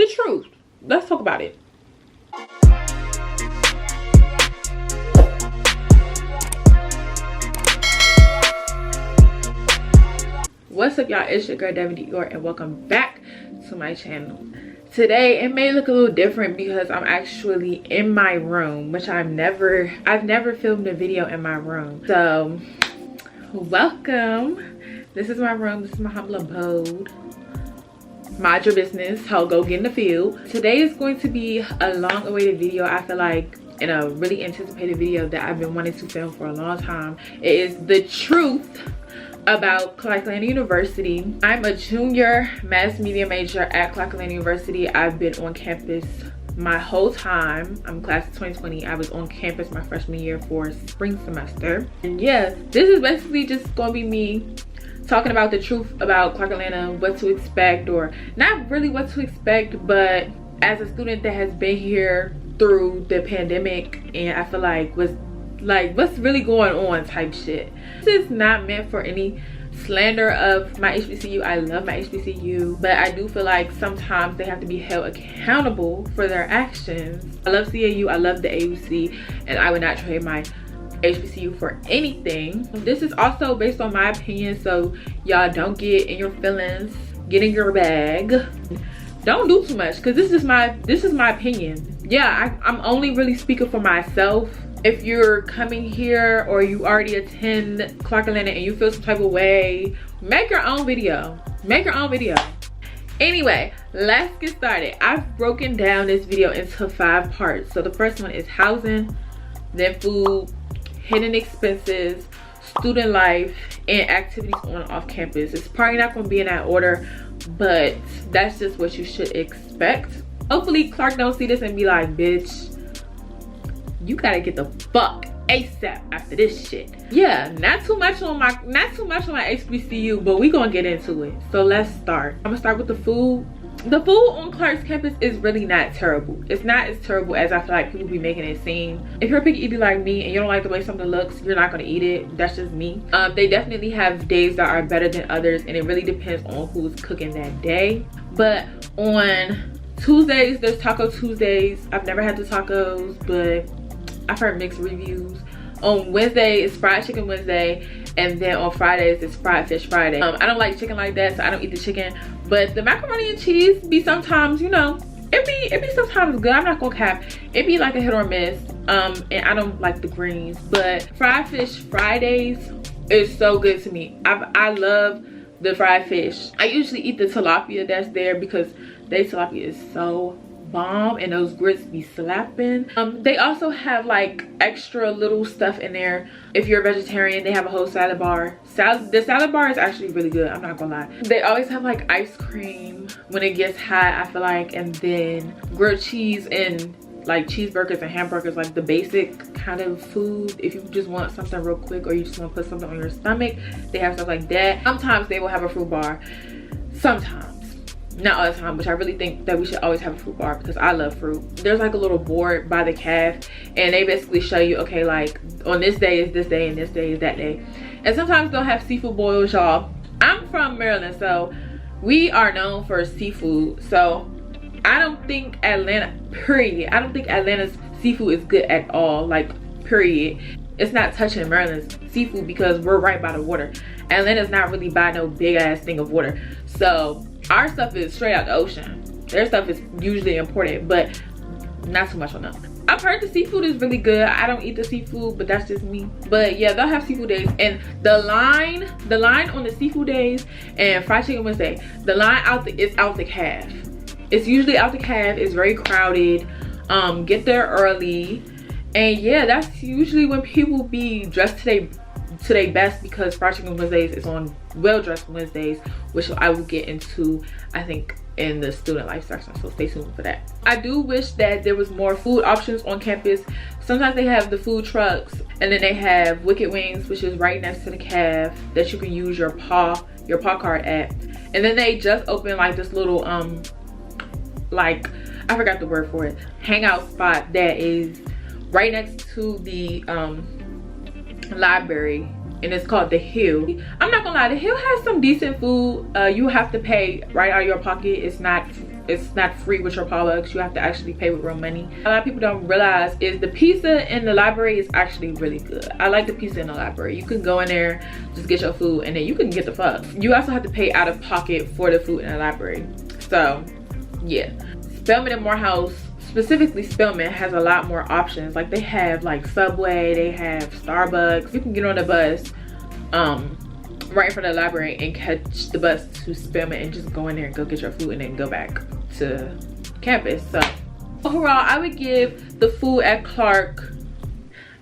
The truth. Let's talk about it. What's up, y'all? It's your girl therealdevyndior and welcome back to my channel. Today it may look a little different because I'm actually in my room, which I've never filmed a video in my room. So welcome. This is my room. This is my humble abode. Mind your business. How go get in the field. Today is going to be a long awaited video. I feel like, in a really anticipated video that I've been wanting to film for a long time. It is the truth about Clark Atlanta University. I'm a junior mass media major at Clark Atlanta University. I've been on campus my whole time. I'm class of 2020. I was on campus my freshman year for spring semester. And yeah, this is basically just gonna be me talking about the truth about Clark Atlanta, what to expect, or not really what to expect, but as a student that has been here through the pandemic, and I feel like what's really going on type shit. This is not meant for any slander of my HBCU. I love my HBCU, but I do feel like sometimes they have to be held accountable for their actions. I love CAU, I love the AUC, and I would not trade my HBCU for anything. This is also based on my opinion, so y'all don't get in your feelings, get in your bag. Don't do too much, because this is my opinion. Yeah, I'm only really speaking for myself. If you're coming here or you already attend Clark Atlanta and you feel some type of way, make your own video. Make your own video. Anyway, let's get started. I've broken down this video into 5 parts. So the first one is housing, then food, hidden expenses, student life, and activities on and off campus. It's probably not going to be in that order, but that's just what you should expect. Hopefully Clark don't see this and be like, bitch, you gotta get the fuck ASAP after this shit. Yeah, not too much on my HBCU, but we gonna get into it. So let's start. I'm gonna start with the food. The food on Clark's campus is really not terrible. It's not as terrible as I feel like people be making it seem. If you're a picky eater like me and you don't like the way something looks, you're not gonna eat it. That's just me. They definitely have days that are better than others, and it really depends on who's cooking that day. But on Tuesdays, there's Taco Tuesdays. I've never had the tacos, but I've heard mixed reviews. On Wednesday, it's Fried Chicken Wednesday, and then on Fridays, it's Fried Fish Friday. I don't like chicken like that, so I don't eat the chicken. But the macaroni and cheese be sometimes, you know, it be sometimes good. I'm not gonna cap. It be like a hit or miss. And I don't like the greens. But Fried Fish Fridays is so good to me. I love the fried fish. I usually eat the tilapia that's there because their tilapia is so bomb, and those grits be slapping. They also have like extra little stuff in there. If you're a vegetarian, they have a whole salad bar. The salad bar is actually really good, I'm not gonna lie. They always have like ice cream when it gets hot, I feel like, and then grilled cheese and like cheeseburgers and hamburgers, like the basic kind of food. If you just want something real quick or you just want to put something on your stomach, they have stuff like that. Sometimes they will have a fruit bar. Sometimes, not all the time, which I really think that we should always have a fruit bar because I love fruit. There's like a little board by the caf, and they basically show you, okay, like on this day is this day and this day is that day. And sometimes they'll have seafood boils, y'all. I'm from Maryland, so we are known for seafood. So I don't think Atlanta, period, I don't think Atlanta's seafood is good at all, like period. It's not touching Maryland's seafood because we're right by the water. Atlanta's not really by no big ass thing of water. So our stuff is straight out the ocean. Their stuff is usually imported, but not too much on them. I've heard the seafood is really good. I don't eat the seafood, but that's just me. But yeah, they'll have seafood days, and the line on the seafood days and Fried Chicken Wednesday, the line is out the caf. It's usually out the caf. It's very crowded. Get there early, and yeah, that's usually when people be dressed today best, because Fried Chicken Wednesdays is on Well Dressed Wednesdays, which I will get into, I think, in the student life section, so stay tuned for that. I do wish that there was more food options on campus. Sometimes they have the food trucks, and then they have Wicked Wings, which is right next to the caf, that you can use your paw card at. And then they just opened like this little like, I forgot the word for it, hangout spot that is right next to the library, and it's called The Hill. I'm not gonna lie, The Hill has some decent food. You have to pay right out of your pocket. It's not it's not free with your Pollux. You have to actually pay with real money. A lot of people don't realize is the pizza in the library is actually really good. I like the pizza in the library. You can go in there, just get your food, and then you can get the fuck. You also have to pay out of pocket for the food in the library. So yeah, Spelman and Morehouse, specifically Spelman, has a lot more options. Like they have like Subway, they have Starbucks. You can get on the bus right in front of the library and catch the bus to Spelman and just go in there and go get your food and then go back to campus. So overall, I would give the food at Clark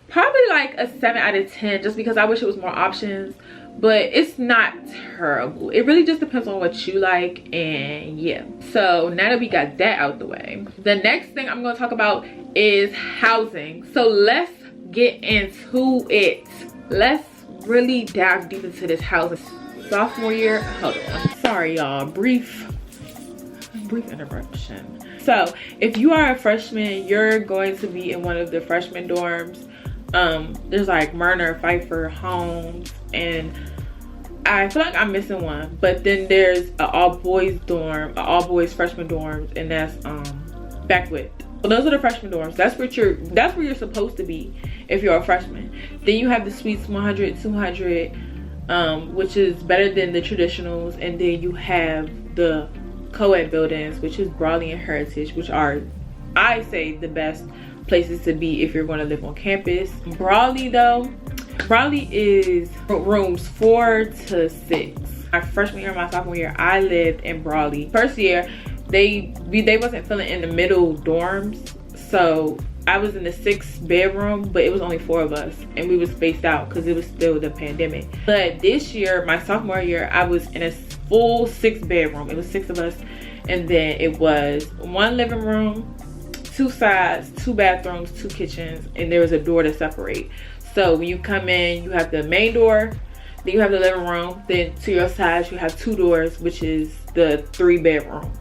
probably like a 7 out of 10, just because I wish it was more options, but it's not terrible. It really just depends on what you like. And yeah, so now that we got that out the way, the next thing I'm going to talk about is housing. So let's get into it. Let's really dive deep into this housing. Sophomore year, hold on, sorry y'all, brief interruption. So if you are a freshman, you're going to be in one of the freshman dorms. There's like Myrna, Pfeiffer, Holmes, and I feel like I'm missing one. But then there's an all-boys dorm, an all-boys freshman dorms, and that's Beckwith. Well, those are the freshman dorms. That's where you're supposed to be if you're a freshman. Then you have the suites 100, 200, which is better than the traditionals, and then you have the co-ed buildings, which is Brawley and Heritage, which are, I say, the best places to be if you're going to live on campus. Brawley is rooms 4 to 6. My freshman year, my sophomore year, I lived in Brawley. First year, they wasn't filling in the middle dorms, so I was in the 6th bedroom, but it was only 4 of us, and we was spaced out because it was still the pandemic. But this year, my sophomore year, I was in a full 6th bedroom. It was 6 of us, and then it was 1 living room, 2 sides, 2 bathrooms, 2 kitchens, and there was a door to separate. So when you come in, you have the main door, then you have the living room, then to your sides you have 2 doors, which is the 3 bedrooms.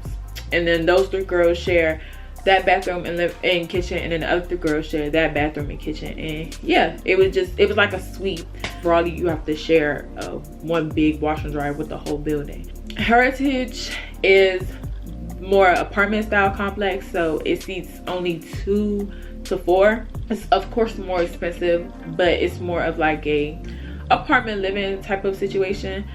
And then those 3 girls share that bathroom and kitchen, and then the other 3 girls share that bathroom and kitchen. And yeah, it was like a suite. Broadly, you have to share one big washer and dryer with the whole building. Heritage is more apartment style complex, so it seats only 2 to 4. It's of course more expensive, but it's more of like a apartment living type of situation.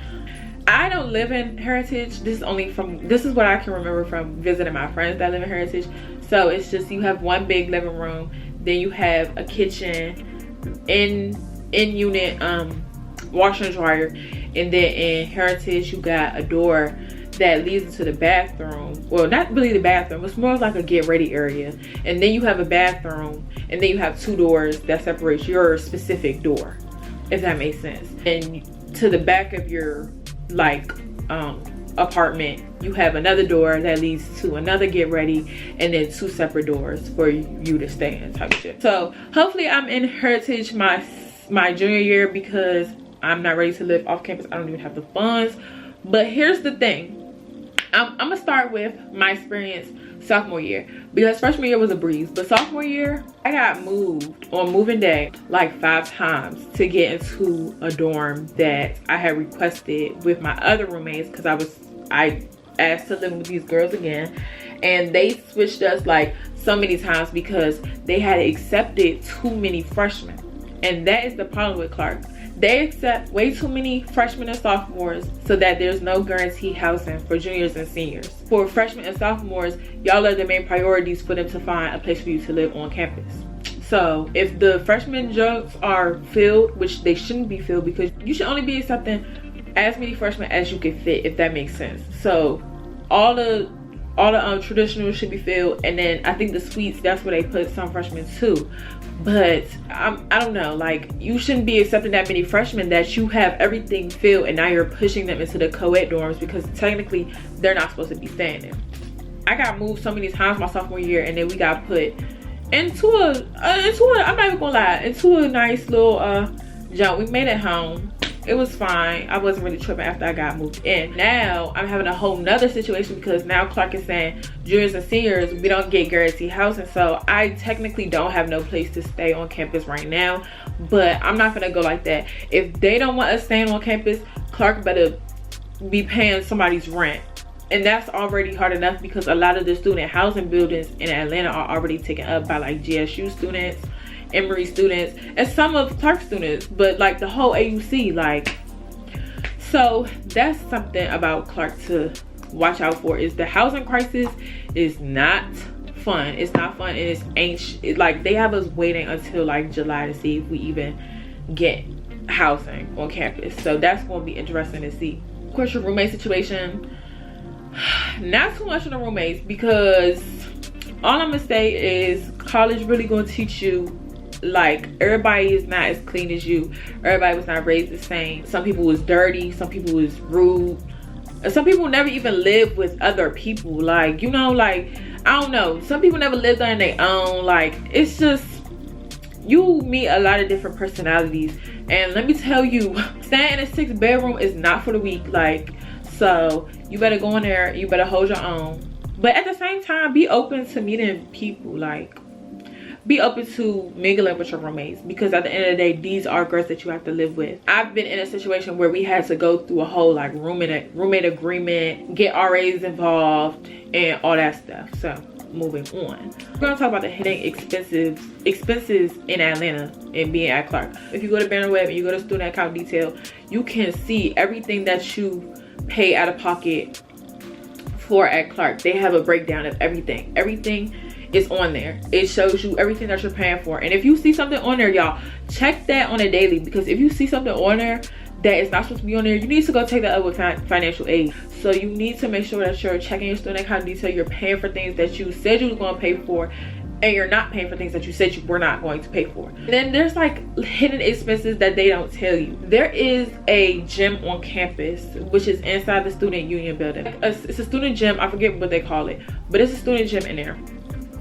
I don't live in Heritage. This is what I can remember from visiting my friends that live in Heritage. So it's just, you have one big living room, then you have a kitchen, in unit washer and dryer, and then in Heritage you got a door that leads into the bathroom. Well, not really the bathroom, it's more like a get ready area, and then you have a bathroom, and then you have 2 doors that separate your specific door, if that makes sense. And to the back of your apartment, you have another door that leads to another get ready, and then 2 separate doors for you to stay in type of shit. So hopefully I'm in Heritage my junior year, because I'm not ready to live off campus. I don't even have the funds. But here's the thing, I'm gonna start with my experience sophomore year, because freshman year was a breeze, but sophomore year I got moved on moving day like 5 times to get into a dorm that I had requested with my other roommates, because I asked to live with these girls again, and they switched us like so many times because they had accepted too many freshmen. And that is the problem with Clark. They accept way too many freshmen and sophomores, so that there's no guaranteed housing for juniors and seniors. For freshmen and sophomores, y'all are the main priorities for them to find a place for you to live on campus. So if the freshman jobs are filled, which they shouldn't be filled, because you should only be accepting as many freshmen as you can fit, if that makes sense. So all the traditionals should be filled, and then I think the suites, that's where they put some freshmen too. But I don't know, like, you shouldn't be accepting that many freshmen that you have everything filled, and now you're pushing them into the co-ed dorms, because technically they're not supposed to be staying there. I got moved so many times my sophomore year, and then we got put into a I'm not even gonna lie, into a nice little jump. We made it home. It was fine. I wasn't really tripping after I got moved in. Now I'm having a whole nother situation, because now Clark is saying juniors and seniors, we don't get guaranteed housing. So I technically don't have no place to stay on campus right now, but I'm not gonna go like that. If they don't want us staying on campus, Clark better be paying somebody's rent And that's already hard enough because a lot of the student housing buildings in Atlanta are already taken up by like GSU students, Emory students, and some of Clark students, but like the whole AUC, like, so that's something about Clark to watch out for. Is the housing crisis is not fun. It's not fun, and it's ancient. Like, they have us waiting until like July to see if we even get housing on campus. So that's going to be interesting to see. Of course, your roommate situation, not too much on the roommates, because all I'm gonna say is college really gonna teach you, like, everybody is not as clean as you. Everybody was not raised the same. Some people was dirty, some people was rude, and some people never even lived with other people. Like, you know, like, I don't know, some people never lived on their own. Like, it's just, you meet a lot of different personalities, and let me tell you, staying in a 6-bedroom is not for the weak. Like, so you better go in there, you better hold your own, but at the same time be open to meeting people. Like, be open to mingling with your roommates, because at the end of the day, these are girls that you have to live with. I've been in a situation where we had to go through a whole like roommate agreement, get RAs involved, and all that stuff. So moving on, we're gonna talk about the hidden expenses in Atlanta and being at Clark. If you go to Bannerweb and you go to student account detail, you can see everything that you pay out of pocket for at Clark. They have a breakdown of everything. Everything is on there. It shows you everything that you're paying for. And if you see something on there, y'all, check that on a daily, because if you see something on there that is not supposed to be on there, you need to go take that up with financial aid. So you need to make sure that you're checking your student account detail. You're paying for things that you said you were going to pay for, and you're not paying for things that you said you were not going to pay for. And then there's like hidden expenses that they don't tell you. There is a gym on campus, which is inside the student union building. It's a student gym. I forget what they call it, but it's a student gym in there.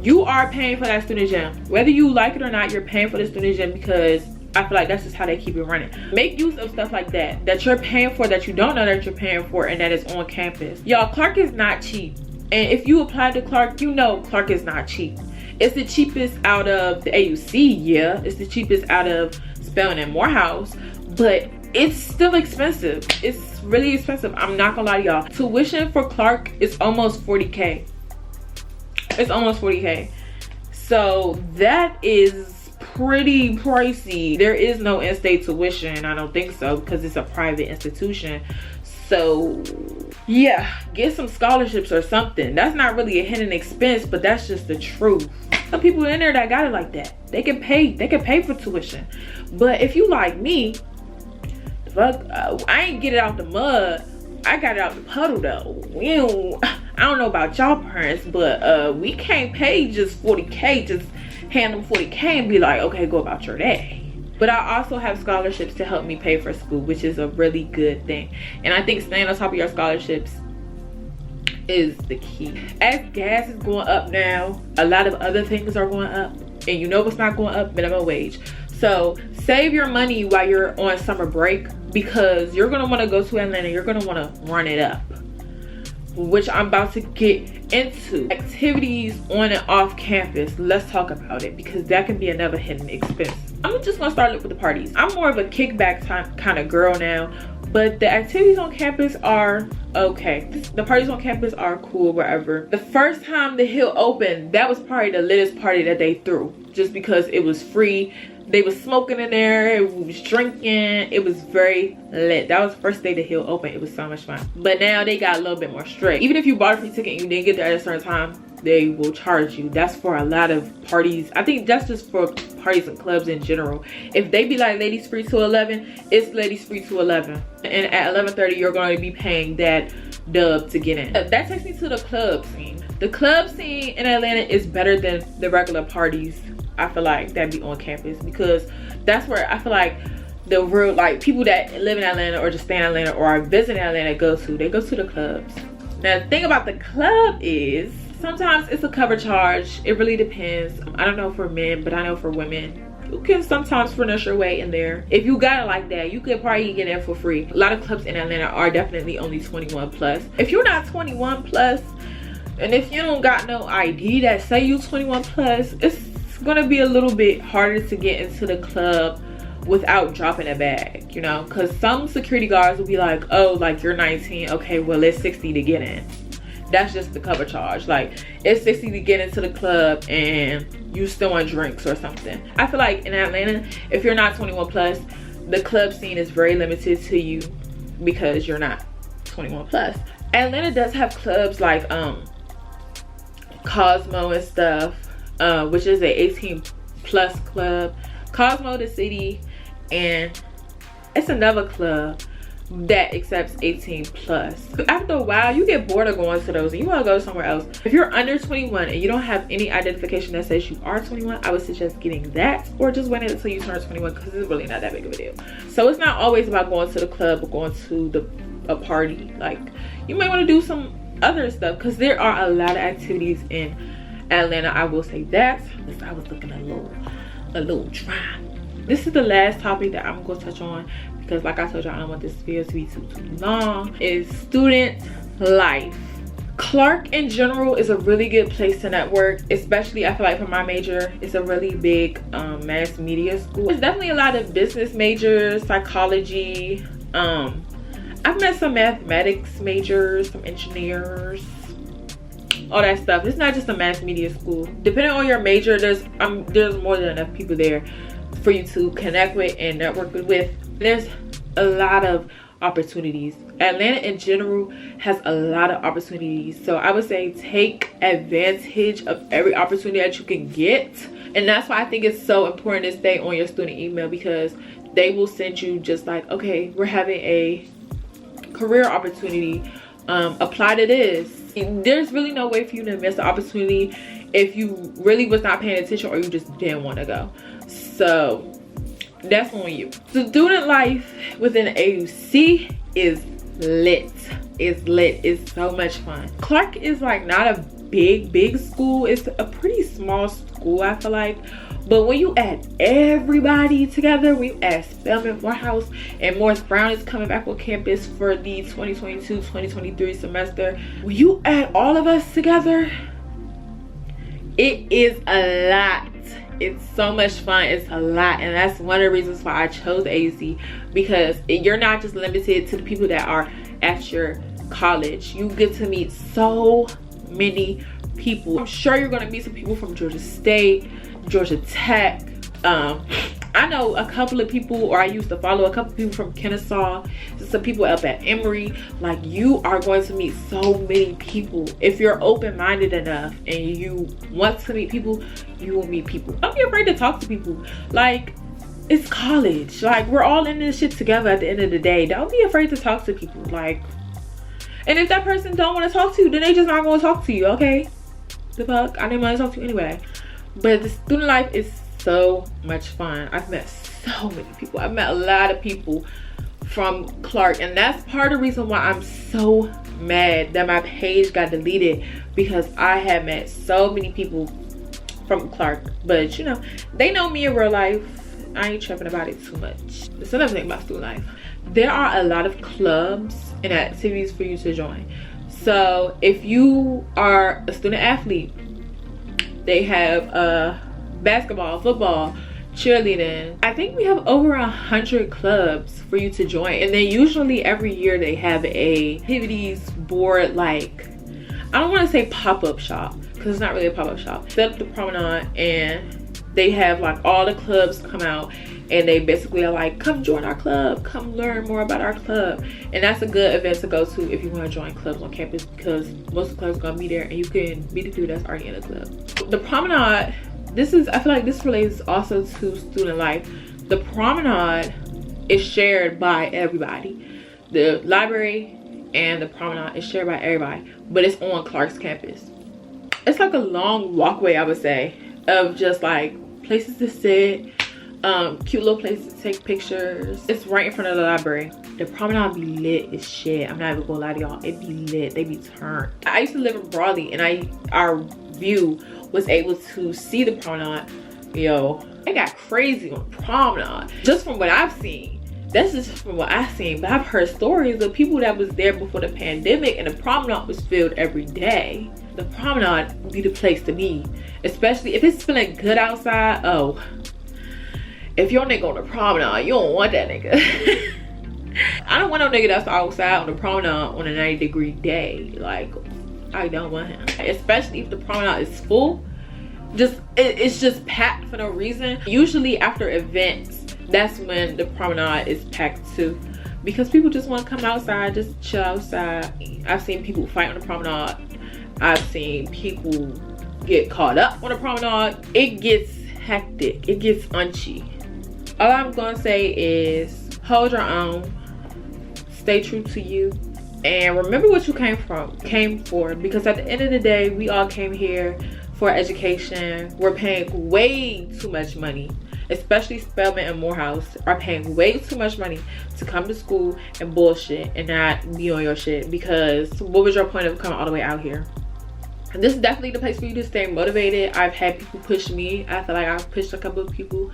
You are paying for that student gym. Whether you like it or not, you're paying for the student gym, because I feel like that's just how they keep it running. Make use of stuff like that, that you're paying for, that you don't know that you're paying for, and that is on campus. Y'all, Clark is not cheap. And if you apply to Clark, you know Clark is not cheap. It's the cheapest out of the AUC, yeah. It's the cheapest out of Spelman and Morehouse, but it's still expensive. It's really expensive. I'm not gonna lie to y'all. Tuition for Clark is almost 40K. It's almost 40K. So that is pretty pricey. There is no in-state tuition. I don't think so, because it's a private institution. So yeah, get some scholarships or something. That's not really a hidden expense, but that's just the truth. Some people in there that got it like that, they can pay for tuition. But if you like me, fuck, I ain't get it out the mud, I got it out the puddle though. I don't know about y'all parents, but we can't pay just 40K, just hand them 40K and be like, okay, go about your day. But I also have scholarships to help me pay for school, which is a really good thing. And I think staying on top of your scholarships is the key. As gas is going up now, a lot of other things are going up. And you know what's not going up? Minimum wage. So save your money while you're on summer break, because you're gonna wanna go to Atlanta, you're gonna wanna run it up, which I'm about to get into. Activities on and off campus, let's talk about it, because that can be another hidden expense. I'm just gonna start with the parties. I'm more of a kickback kind of girl now, but the activities on campus are okay. The parties on campus are cool, wherever. The first time the Hill opened, that was probably the latest party that they threw, just because it was free. They was smoking in there, we was drinking, it was very lit. That was the first day the Hill opened. It was so much fun. But now they got a little bit more strict. Even if you bought a free ticket and you didn't get there at a certain time, they will charge you. That's for a lot of parties. I think that's just for parties and clubs in general. If they be like ladies free to 11, it's ladies free to 11. And at 11:30, you're going to be paying that dub to get in. That takes me to the club scene. The club scene in Atlanta is better than the regular parties, I feel like, that be on campus, because that's where I feel like the real, like, people that live in Atlanta or just stay in Atlanta or are visiting Atlanta they go to the clubs. Now the thing about the club is sometimes it's a cover charge. It really depends. I don't know for men, but I know for women, you can sometimes furnish your way in there. If you got it like that, you could probably get in for free. A lot of clubs in Atlanta are definitely only 21 plus. If you're not 21 plus, and if you don't got no ID that say you 21 plus, it's gonna be a little bit harder to get into the club without dropping a bag, you know, because some security guards will be like, oh, like, you're 19, okay, well, it's 60 to get in. that's just the cover charge. Like, it's 60 to get into the club and you still want drinks or something. I feel like in Atlanta, if you're not 21 plus, the club scene is very limited to you because you're not 21 plus. Atlanta does have clubs like Cosmo and stuff, which is a 18 plus club. Cosmo the City, and it's another club that accepts 18 plus. After a while, you get bored of going to those and you want to go somewhere else. If you're under 21 and you don't have any identification that says you are 21, I would suggest getting that, or just waiting until you turn 21 because it's really not that big of a deal. So it's not always about going to the club or going to a party. Like, you might want to do some other stuff because there are a lot of activities in Atlanta. I will say that. I was looking a little dry. This is the last topic that I'm going to touch on because, like I told you, I don't want this video to be too long. Is student life. Clark in general is a really good place to network, especially I feel like for my major. It's a really big mass media school. There's definitely a lot of business majors, psychology. I've met some mathematics majors, some engineers, all that stuff. It's not just a mass media school. Depending on your major, there's more than enough people there for you to connect with and network with. There's a lot of opportunities. Atlanta in general has a lot of opportunities, so I would say take advantage of every opportunity that you can get. And that's why I think it's so important to stay on your student email, because they will send you just like, okay, we're having a career opportunity, apply to this. There's really no way for you to miss the opportunity if you really was not paying attention or you just didn't want to go. So that's on you. Student life within AUC is lit. It's lit. It's so much fun. Clark is like not a big school. It's a pretty small school, I feel like. But when you add everybody together, when you add Spelman, Morehouse, and Morris Brown is coming back on campus for the 2022-2023 semester. When you add all of us together, it is a lot. It's so much fun. It's a lot, and that's one of the reasons why I chose AUC, because you're not just limited to the people that are at your college. You get to meet so many people. I'm sure you're going to meet some people from Georgia State, Georgia Tech. I know a couple of people, or I used to follow a couple of people from Kennesaw, some people up at Emory. Like, you are going to meet so many people. If you're open-minded enough and you want to meet people, you will meet people. Don't be afraid to talk to people. Like, it's college. Like, we're all in this shit together at the end of the day. Don't be afraid to talk to people. Like, and if that person don't want to talk to you, then they just not going to talk to you, okay? The fuck? I didn't want to talk to you anyway. But the student life is so much fun. I've met so many people. I've met a lot of people from Clark, and that's part of the reason why I'm so mad that my page got deleted, because I have met so many people from Clark. But you know, they know me in real life. I ain't tripping about it too much. That's another thing about student life. There are a lot of clubs and activities for you to join. So if you are a student athlete, they have basketball, football, cheerleading. I think we have over 100 clubs for you to join, and then usually every year they have a activities board. Like, I don't want to say pop-up shop because it's not really a pop-up shop. Set up the promenade, and they have like all the clubs come out, and they basically are like, come join our club, come learn more about our club. And that's a good event to go to if you want to join clubs on campus, because most of the clubs are gonna be there and you can meet the people that's already in the club. The promenade, I feel like this relates also to student life. The promenade is shared by everybody. The library and the promenade is shared by everybody, but it's on Clark's campus. It's like a long walkway, I would say, of just like places to sit, cute little places to take pictures. It's right in front of the library. The promenade be lit as shit. I'm not even gonna lie to y'all, it be lit. They be turned. I used to live in Broadly, and our view was able to see the promenade. Yo, it got crazy on promenade. Just from what I've seen. That's just from what I've seen. But I've heard stories of people that was there before the pandemic, and the promenade was filled every day. The promenade would be the place to be, especially if it's feeling good outside. Oh, if your nigga on the promenade, you don't want that nigga. I don't want no nigga that's outside on the promenade on a 90-degree day. Like, I don't want him. Especially if the promenade is full. It's just packed for no reason. Usually after events, that's when the promenade is packed too, because people just want to come outside, just chill outside. I've seen people fight on the promenade. I've seen people get caught up on the promenade. It gets hectic, it gets unchy. All I'm gonna say is hold your own, stay true to you, and remember what you came for, because at the end of the day, we all came here for education. We're paying way too much money, especially Spelman and Morehouse are paying way too much money to come to school and bullshit and not be on your shit, because what was your point of coming all the way out here? And this is definitely the place for you to stay motivated. I've had people push me. I feel like I've pushed a couple of people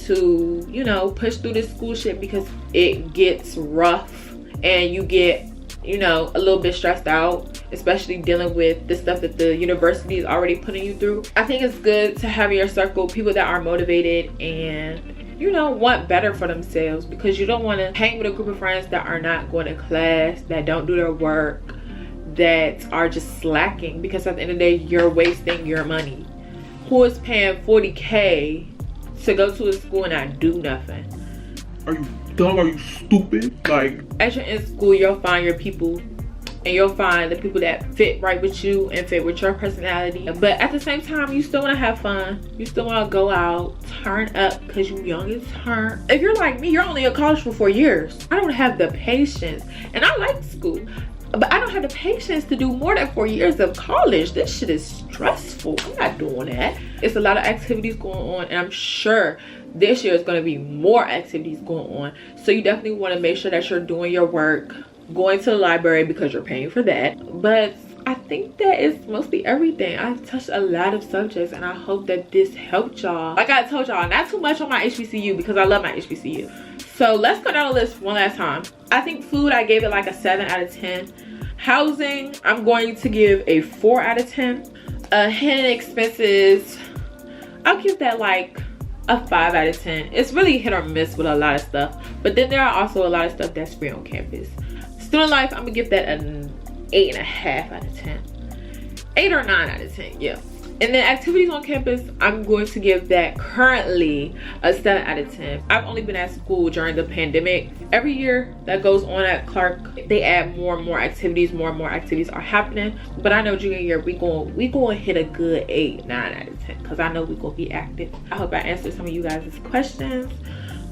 to, you know, push through this school shit, because it gets rough and you get, you know, a little bit stressed out, especially dealing with the stuff that the university is already putting you through. I think it's good to have in your circle people that are motivated and, you know, want better for themselves, because you don't want to hang with a group of friends that are not going to class, that don't do their work, that are just slacking, because at the end of the day, you're wasting your money. Who is paying $40K to go to a school and not do nothing? Are you dumb? Are you stupid? Like, as you're in school, you'll find your people, and you'll find the people that fit right with you and fit with your personality. But at the same time, you still want to have fun. You still want to go out, turn up, because you're young as turn. If you're like me, you're only in college for 4 years. I don't have the patience, and I like school, but I don't have the patience to do more than 4 years of college. This shit is stressful. I'm not doing that. It's a lot of activities going on, and I'm sure this year is going to be more activities going on. So you definitely want to make sure that you're doing your work, going to the library because you're paying for that. But I think that is mostly everything. I've touched a lot of subjects, and I hope that this helped y'all. Like I told y'all, not too much on my HBCU, because I love my HBCU. So let's go down the list one last time. I think food, I gave it like a 7 out of 10. Housing, I'm going to give a 4 out of 10. Hidden expenses, I'll give that like a 5 out of 10. It's really hit or miss with a lot of stuff, but then there are also a lot of stuff that's free on campus. Student life, I'm gonna give that an 8.5 out of 10. 8 or 9 out of 10, yeah. And then activities on campus, I'm going to give that currently a 7 out of 10. I've only been at school during the pandemic. Every year that goes on at Clark, they add more and more activities. More and more activities are happening. But I know junior year, we going to hit a good 8, 9 out of 10, because I know we're going to be active. I hope I answered some of you guys' questions.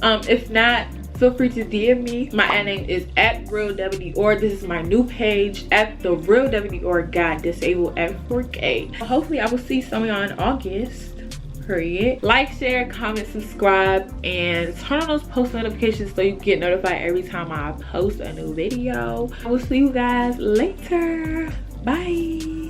If not, feel free to DM me. My ad name is @therealdevyndior. This is my new page, @therealdevyndior. Got disabled at 4K. Hopefully I will see some of y'all in August. Period. Like, share, comment, subscribe, and turn on those post notifications so you get notified every time I post a new video. I will see you guys later. Bye.